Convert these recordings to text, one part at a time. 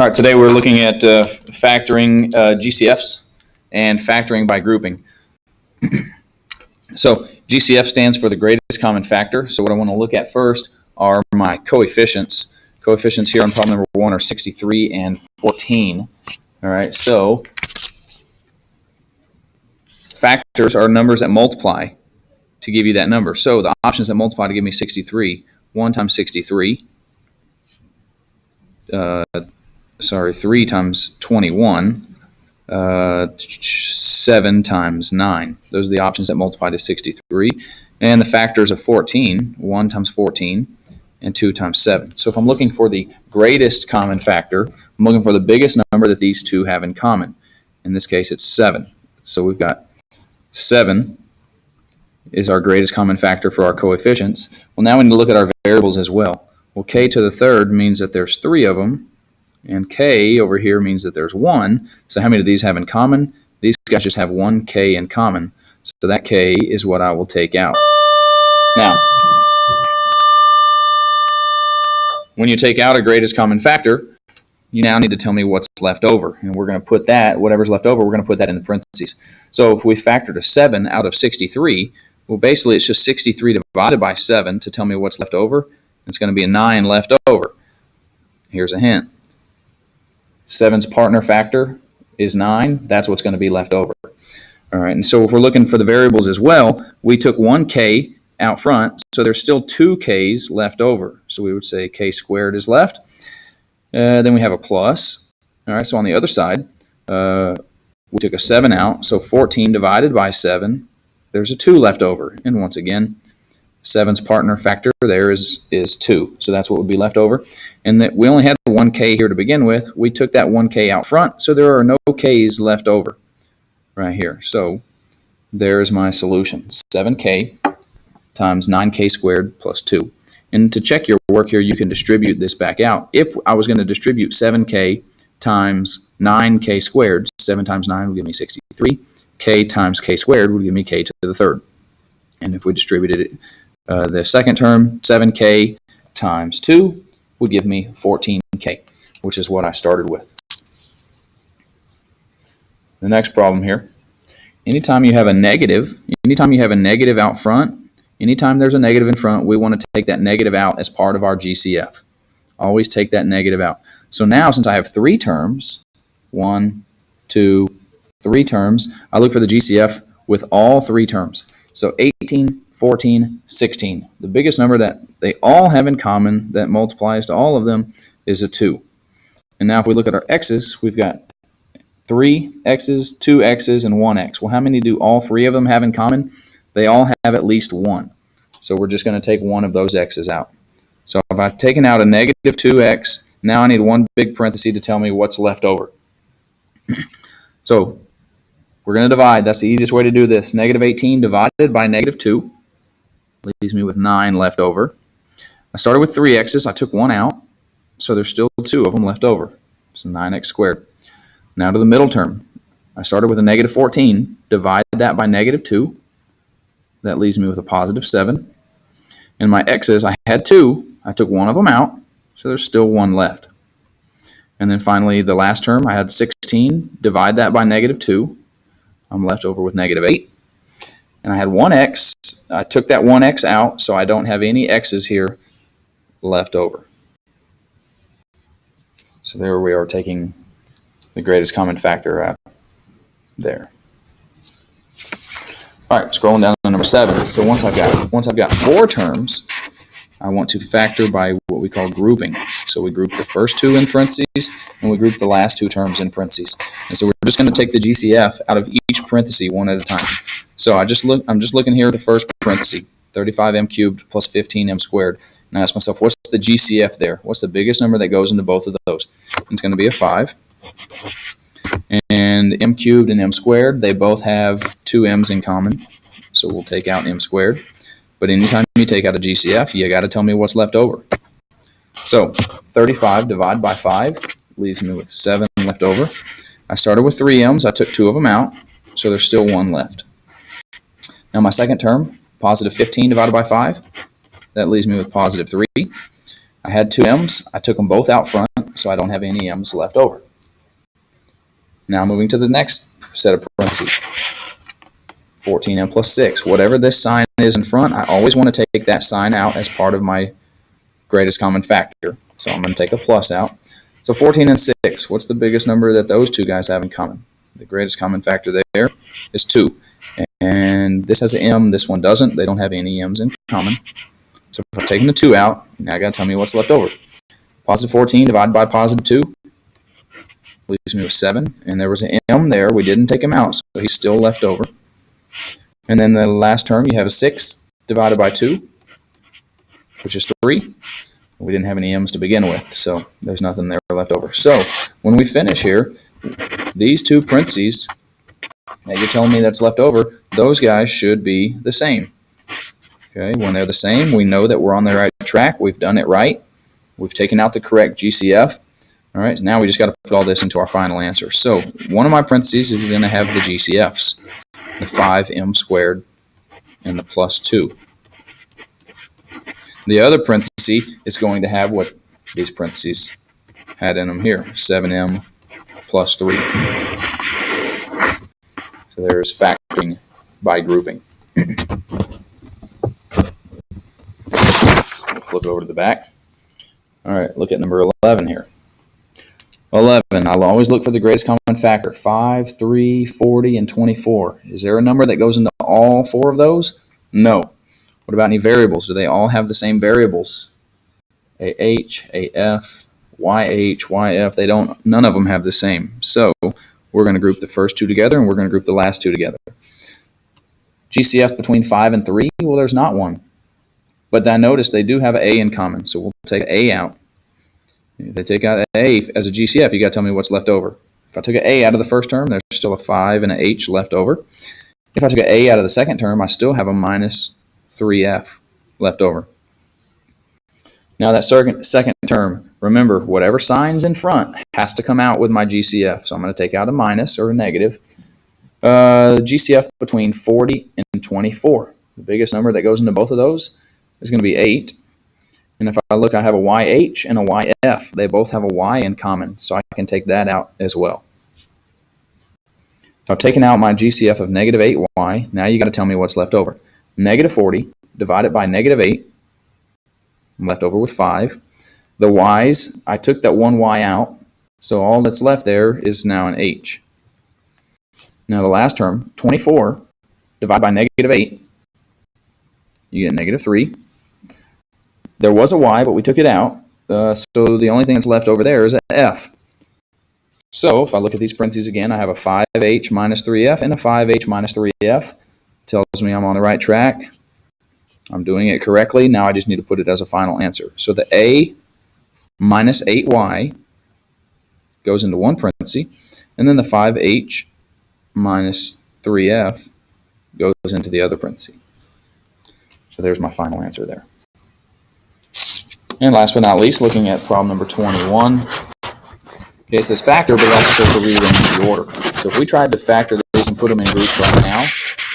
All right, today we're looking at factoring GCFs and factoring by grouping. So GCF stands for the greatest common factor. So what I want to look at first are my coefficients. Coefficients here on problem number 1 are 63 and 14. All right, so factors are numbers that multiply to give you that number. So the options that multiply to give me 63, 1 times 63, 3 times 21, 7 times 9. Those are the options that multiply to 63. And the factors of 14, 1 times 14, and 2 times 7. So if I'm looking for the greatest common factor, I'm looking for the biggest number that these two have in common. In this case, it's 7. So we've got 7 is our greatest common factor for our coefficients. Well, now we need to look at our variables as well. Well, k to the third means that there's 3 of them. And k over here means that there's 1. So how many do these have in common? These guys just have 1 k in common. So that k is what I will take out. Now, when you take out a greatest common factor, you now need to tell me what's left over. And we're going to put that, whatever's left over, we're going to put that in the parentheses. So if we factored a 7 out of 63, well, basically it's just 63 divided by 7 to tell me what's left over. It's going to be a 9 left over. Here's a hint. 7's partner factor is 9. That's what's going to be left over. All right, and so if we're looking for the variables as well, we took 1k out front, so there's still 2 k's left over. So we would say k squared is left. Then we have a plus. All right, so on the other side, we took a 7 out, so 14 divided by 7, there's a 2 left over. And once again, 7's partner factor there is 2. So that's what would be left over. And that we only had 1k here to begin with. We took that 1k out front, so there are no k's left over right here. So there's my solution. 7k times 9k squared plus 2. And to check your work here, you can distribute this back out. If I was going to distribute 7k times 9k squared, 7 times 9 would give me 63. K times k squared would give me k to the third. And if we distributed it, the second term, 7k times 2, would give me 14k, which is what I started with. The next problem here, anytime you have a negative out front, anytime there's a negative in front, we want to take that negative out as part of our GCF. Always take that negative out. So now, since I have 3 terms, 1, 2, 3 terms, I look for the GCF with all 3 terms. So 18, 14, 16. The biggest number that they all have in common that multiplies to all of them is a 2. And now if we look at our x's, we've got 3 x's, 2 x's, and 1 x. Well, how many do all 3 of them have in common? They all have at least 1. So we're just going to take one of those x's out. So if I've taken out a negative 2x, now I need one big parenthesis to tell me what's left over. So we're going to divide. That's the easiest way to do this. Negative 18 divided by negative 2 leaves me with 9 left over. I started with 3 x's. I took 1 out, so there's still 2 of them left over. So 9x squared. Now to the middle term. I started with a negative 14. Divide that by negative 2. That leaves me with a positive 7. And my x's, I had 2. I took 1 of them out, so there's still 1 left. And then finally, the last term, I had 16. Divide that by negative 2. I'm left over with negative 8. And I had 1x. I took that 1x out, so I don't have any x's here left over. So there we are taking the greatest common factor out there. All right, scrolling down to number 7. So once I've got 4 terms, I want to factor by what we call grouping. So we group the first 2 in parentheses, and we group the last 2 terms in parentheses. And so we're just going to take the GCF out of each parenthesis one at a time. So I'm just looking here at the first parenthesis, 35m cubed plus 15m squared. And I ask myself, what's the GCF there? What's the biggest number that goes into both of those? It's going to be a 5. And m cubed and m squared, they both have 2 m's in common. So we'll take out m squared. But anytime you take out a GCF, you got to tell me what's left over. So 35 divided by 5 leaves me with 7 left over. I started with 3 m's. I took 2 of them out, so there's still 1 left. Now my second term, positive 15 divided by 5, that leaves me with positive 3. I had 2 m's. I took them both out front, so I don't have any m's left over. Now moving to the next set of parentheses. 14m plus 6. Whatever this sign is in front, I always want to take that sign out as part of my greatest common factor. So I'm going to take a plus out. So 14 and 6, what's the biggest number that those two guys have in common? The greatest common factor there is 2. And this has an m, this one doesn't. They don't have any m's in common. So if I'm taking the 2 out, now I got to tell me what's left over. Positive 14 divided by positive 2 leaves me with 7. And there was an m there. We didn't take him out, so he's still left over. And then the last term, you have a 6 divided by 2, which is 3. We didn't have any m's to begin with, so there's nothing there left over. So when we finish here, these two parentheses that you're telling me that's left over, those guys should be the same. Okay, when they're the same, we know that we're on the right track. We've done it right. We've taken out the correct GCF. All right, now we just got to put all this into our final answer. So one of my parentheses is going to have the GCFs, the 5m squared and the plus 2. The other parenthesis is going to have what these parentheses had in them here, 7m plus 3. So there's factoring by grouping. Flip over to the back. All right, look at number 11 here. 11, I'll always look for the greatest common factor, 5, 3, 40, and 24. Is there a number that goes into all 4 of those? No. What about any variables? Do they all have the same variables? AH, AF, YH, YF, they don't, none of them have the same. So we're going to group the first 2 together and we're going to group the last 2 together. GCF between 5 and 3, well, there's not one. But I notice they do have an A in common, so we'll take A out. If they take out A as a GCF, you got to tell me what's left over. If I took an A out of the first term, there's still a 5 and an H left over. If I took an A out of the second term, I still have a minus 3F left over. Now that second term, remember, whatever sign's in front has to come out with my GCF. So I'm going to take out a minus or a negative. GCF between 40 and 24. The biggest number that goes into both of those is going to be 8. And if I look, I have a YH and a YF. They both have a Y in common, so I can take that out as well. So I've taken out my GCF of negative 8Y. Now you got to tell me what's left over. Negative 40 divided by negative 8. I'm left over with 5. The Y's, I took that one Y out, so all that's left there is now an H. Now the last term, 24 divided by negative 8, you get negative 3. There was a Y, but we took it out, so the only thing that's left over there is an F. So if I look at these parentheses again, I have a 5H minus 3F and a 5H minus 3F. Tells me I'm on the right track. I'm doing it correctly. Now I just need to put it as a final answer. So the A minus 8Y goes into one parenthesis, and then the 5H minus 3F goes into the other parenthesis. So there's my final answer there. And last but not least, looking at problem number 21. Okay, it says factor, but we're also supposed to rearrange the order. So if we tried to factor these and put them in groups right now,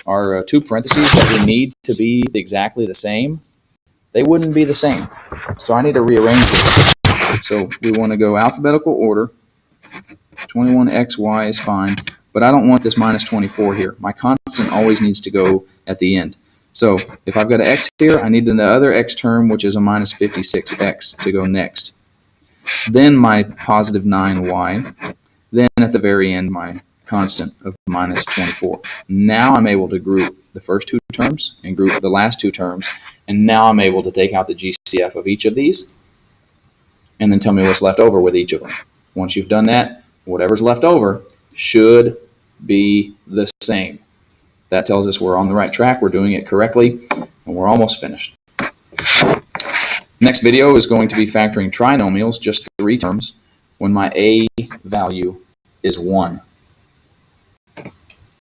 our 2 parentheses that we need to be exactly the same, they wouldn't be the same. So I need to rearrange this. So we want to go alphabetical order. 21xy is fine, but I don't want this minus 24 here. My constant always needs to go at the end. So if I've got an x here, I need the other x term, which is a minus 56x, to go next. Then my positive 9y. Then at the very end, my constant of minus 24. Now I'm able to group the first 2 terms and group the last 2 terms. And now I'm able to take out the GCF of each of these and then tell me what's left over with each of them. Once you've done that, whatever's left over should be the same. That tells us we're on the right track, we're doing it correctly, and we're almost finished. Next video is going to be factoring trinomials, just 3 terms, when my A value is 1.